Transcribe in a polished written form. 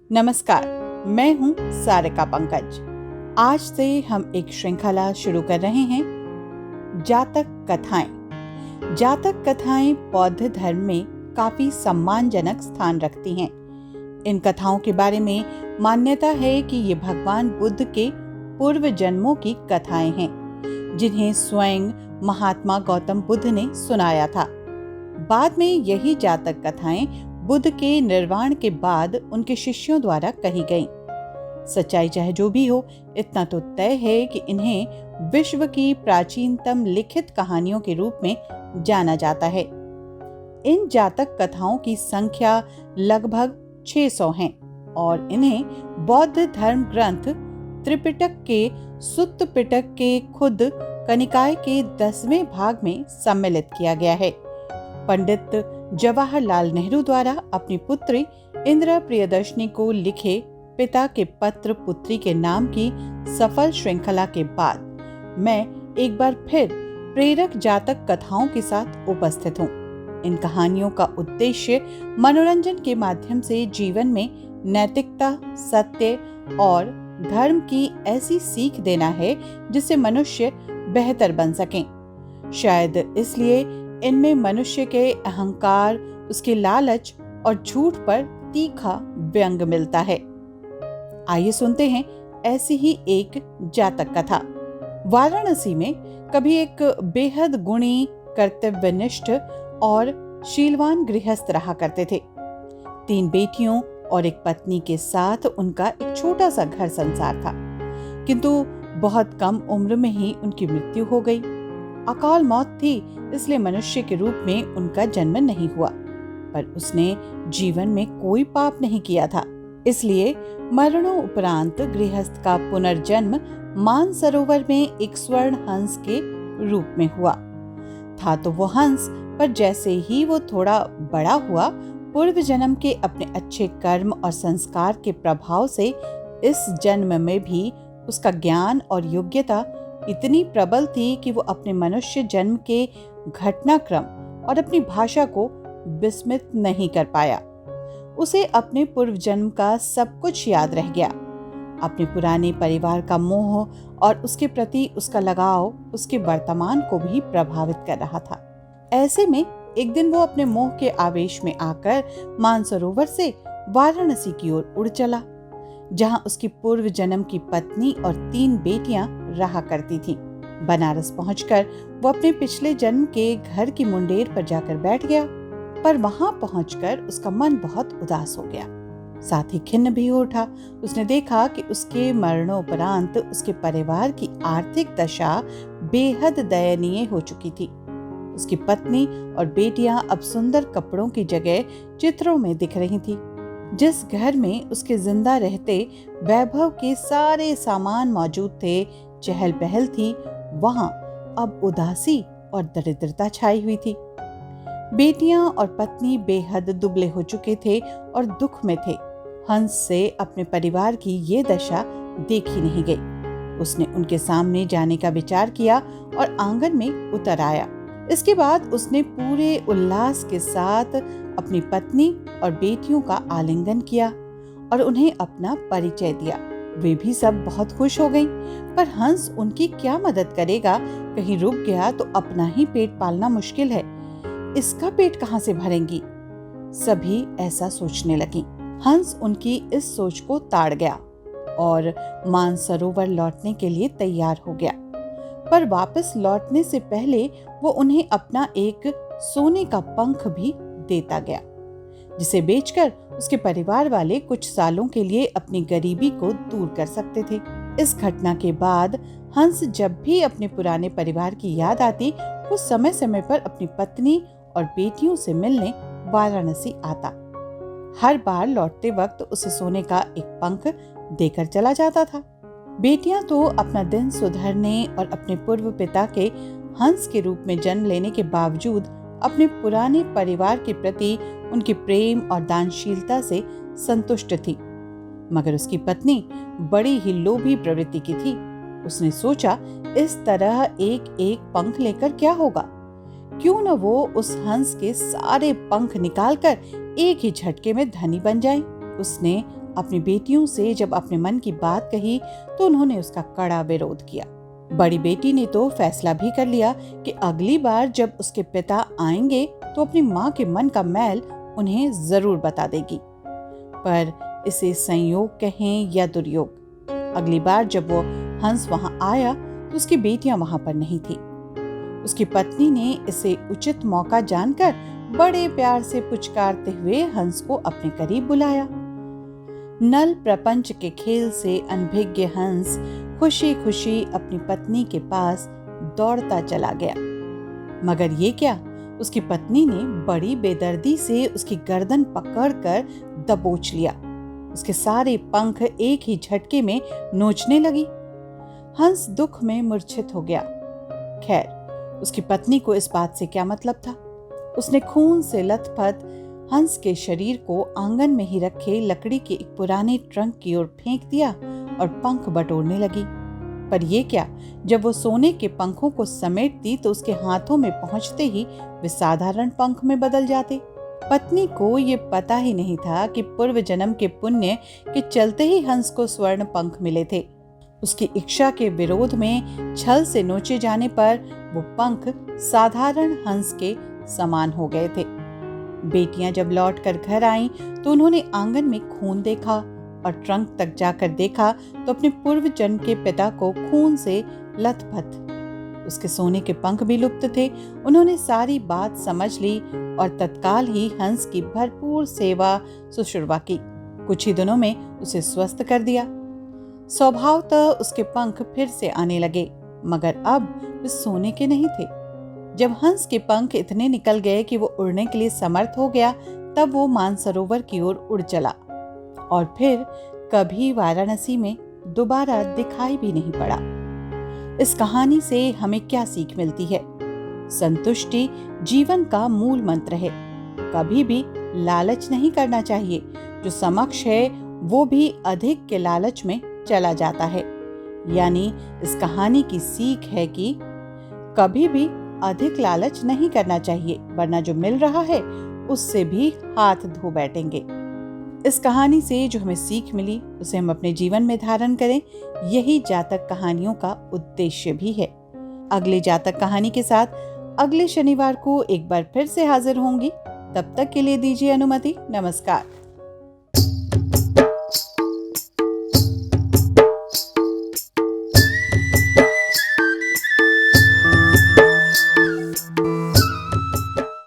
नमस्कार, मैं हूं सारिका पंकज। आज से हम एक श्रृंखला शुरू कर रहे हैं, जातक कथाएं। जातक कथाएं बौद्ध धर्म में काफी सम्मानजनक स्थान रखती हैं। इन कथाओं के बारे में मान्यता है कि ये भगवान बुद्ध के पूर्व जन्मों की कथाएं हैं, जिन्हें स्वयं महात्मा गौतम बुद्ध ने सुनाया था। बाद में यही जातक कथाएं बुद्ध के निर्वाण के बाद उनके शिष्यों द्वारा कही गईं। सच्चाई चाहे जो भी हो, इतना तो तय है कि इन्हें विश्व की प्राचीनतम लिखित कहानियों के रूप में जाना जाता है। इन जातक कथाओं की संख्या लगभग 600 हैं और इन्हें बौद्ध धर्म ग्रंथ त्रिपिटक के सुत्त पिटक के खुद कनिकाय के 10वें भाग में सम्मिलित किया गया है। पंडित जवाहरलाल नेहरू द्वारा अपनी पुत्री इंदिरा प्रियदर्शनी को लिखे पिता के पत्र पुत्री के नाम की सफल श्रृंखला के बाद मैं एक बार फिर प्रेरक जातक कथाओं के साथ उपस्थित हूँ। इन कहानियों का उद्देश्य मनोरंजन के माध्यम से जीवन में नैतिकता, सत्य और धर्म की ऐसी सीख देना है जिससे मनुष्य बेहतर बन सकें। शायद इसलिए इनमें मनुष्य के अहंकार, उसके लालच और झूठ पर तीखा व्यंग मिलता है। आइए सुनते हैं ऐसी ही एक जातक कथा। वाराणसी में कभी एक बेहद गुणी, कर्तव्यनिष्ठ और शीलवान गृहस्थ रहा करते थे। 3 बेटियों और एक पत्नी के साथ उनका एक छोटा सा घर संसार था, किंतु बहुत कम उम्र में ही उनकी मृत्यु हो गई। अकाल मौत थी, इसलिए मनुष्य के रूप में उनका जन्म नहीं हुआ, पर उसने जीवन में कोई पाप नहीं किया था। इसलिए मरणों उपरांत गृहस्थ का पुनर्जन्म मानसरोवर में एक स्वर्ण हंस के रूप में हुआ था। तो वो हंस, पर जैसे ही वो थोड़ा बड़ा हुआ, पूर्व जन्म के अपने अच्छे कर्म और संस्कार के प्रभाव से इस जन्म में भी उसका ज्ञान और योग्यता इतनी प्रबल थी कि वो अपने मनुष्य जन्म के घटनाक्रम और अपनी भाषा को विस्मृत नहीं कर पाया। उसे अपने पूर्व जन्म का सब कुछ याद रह गया। अपने पुराने परिवार का मोह और उसके प्रति उसका लगाव उसके वर्तमान को भी प्रभावित कर रहा था। ऐसे में एक दिन वो अपने मोह के आवेश में आकर मानसरोवर से वाराणसी की ओर उड़ चला, जहां उसकी पूर्व जन्म की पत्नी और 3 बेटियां रहा करती थीं। बनारस पहुंचकर वो अपने पिछले जन्म के घर की मुंडेर पर जाकर बैठ गया, पर वहां पहुंचकर उसका मन बहुत उदास हो गया, साथ ही खिन्न भी हो उठा। उसने देखा कि उसके मरणोपरांत उसके परिवार की आर्थिक दशा बेहद दयनीय हो चुकी थी। उसकी पत्नी और बेटियां अब सुंदर कपड़ों की जगह चित्रों में दिख रही थी। जिस घर में उसके जिंदा रहते वैभव के सारे सामान मौजूद थे, चहल पहल थी, वहां अब उदासी और दरिद्रता छाई हुई थी। बेटियां और पत्नी बेहद दुबले हो चुके थे और दुख में थे। हंस से अपने परिवार की ये दशा देखी नहीं गई। उसने उनके सामने जाने का विचार किया और आंगन में उतर आया। इसके बाद उसने पूरे उल्लास के साथ अपनी पत्नी और बेटियों का आलिंगन किया और उन्हें अपना परिचय दिया। वे भी सब बहुत खुश हो गईं, पर हंस उनकी क्या मदद करेगा? कहीं रुक गया तो अपना ही पेट पालना मुश्किल है, इसका पेट कहां से भरेंगी? सभी ऐसा सोचने लगीं। हंस उनकी इस सोच को ताड़ गया और मानसरोवर लौटने के लिए तैयार हो गया, पर वापस लौटने से पहले वो उन्हें अपना एक सोने का पंख भी देता गया, जिसे बेचकर उसके परिवार वाले कुछ सालों के लिए अपनी गरीबी को दूर कर सकते थे। इस घटना के बाद हंस जब भी अपने पुराने परिवार की याद आती, वो समय समय पर अपनी पत्नी और बेटियों से मिलने वाराणसी आता। हर बार लौटते वक्त उसे सोने का एक पंख देकर चला जाता था। बेटियां तो अपना दिन सुधरने और अपने पूर्व पिता के हंस के रूप में जन्म लेने के बावजूद अपने पुराने परिवार के प्रति उनके प्रेम और दानशीलता से संतुष्ट थी। मगर उसकी पत्नी बड़ी ही लोभी प्रवृत्ति की थी। उसने सोचा, इस तरह एक एक पंख लेकर क्या होगा, क्यों न वो उस हंस के सारे पंख निकालकर एक ही झटके में धनी बन जाए। उसने अपनी बेटियों से जब अपने मन की बात कही तो उन्होंने उसका कड़ा विरोध किया। बड़ी बेटी ने तो फैसला भी कर लिया कि अगली बार जब उसके पिता आएंगे तो अपनी माँ के मन का मैल उन्हें जरूर बता देगी। पर इसे संयोग कहें या दुर्योग, अगली बार जब वो हंस वहां आया तो उसकी बेटियां वहां पर नहीं थी। उसकी पत्नी ने इसे उचित मौका जानकर बड़े प्यार से पुचकारते हुए हंस को अपने करीब बुलाया। नल प्रपंच के खेल से अनभिज्ञ हंस खुशी खुशी अपनी पत्नी के पास दौड़ता चला गया, मगर ये क्या, उसकी पत्नी ने बड़ी बेदर्दी से उसकी गर्दन पकड़कर दबोच लिया। उसके सारे पंख एक ही झटके में नोचने लगी। हंस दुख में मूर्छित हो गया। खैर, उसकी पत्नी को इस बात से क्या मतलब था। उसने खून से लथपथ हंस के शरीर को आंगन में ही रखे लकड़ी के एक पुराने ट्रंक की ओर फेंक दिया और पंख बटोरने लगी। पर यह क्या, जब वो सोने के पंखों को समेटती तो उसके हाथों में पहुंचते ही वे साधारण पंख में बदल जाते। पत्नी को ये पता ही नहीं था कि पूर्व जन्म के पुण्य के चलते ही हंस को स्वर्ण पंख मिले थे। उसकी इच्छा के विरोध में छल से नोचे जाने पर वो पंख साधारण हंस के समान हो गए थे। बेटियां जब लौट कर घर आईं तो उन्होंने आंगन में खून देखा और ट्रंक तक जाकर देखा तो अपने पूर्व जन्म के पिता को खून से लथपथ, उसके सोने के पंख भी लुप्त थे। उन्होंने सारी बात समझ ली और तत्काल ही हंस की भरपूर सेवा शुश्रूषा की। कुछ ही दिनों में उसे स्वस्थ कर दिया। स्वभावतः उसके पंख फिर से आने लगे, मगर अब वे सोने के नहीं थे। जब हंस के पंख इतने निकल गए कि वो उड़ने के लिए समर्थ हो गया, तब वो मानसरोवर की ओर उड़ चला और फिर कभी वाराणसी में दोबारा दिखाई भी नहीं पड़ा। इस कहानी से हमें क्या सीख मिलती है? संतुष्टि जीवन का मूल मंत्र है। कभी भी लालच नहीं करना चाहिए। जो समक्ष है वो भी अधिक के लालच में चला जाता है। यानी इस कहानी की सीख है कि कभी भी अधिक लालच नहीं करना चाहिए, वरना जो मिल रहा है उससे भी हाथ धो बैठेंगे। इस कहानी से जो हमें सीख मिली उसे हम अपने जीवन में धारण करें, यही जातक कहानियों का उद्देश्य भी है। अगले जातक कहानी के साथ अगले शनिवार को एक बार फिर से हाजिर होंगी। तब तक के लिए दीजिए अनुमति। नमस्कार।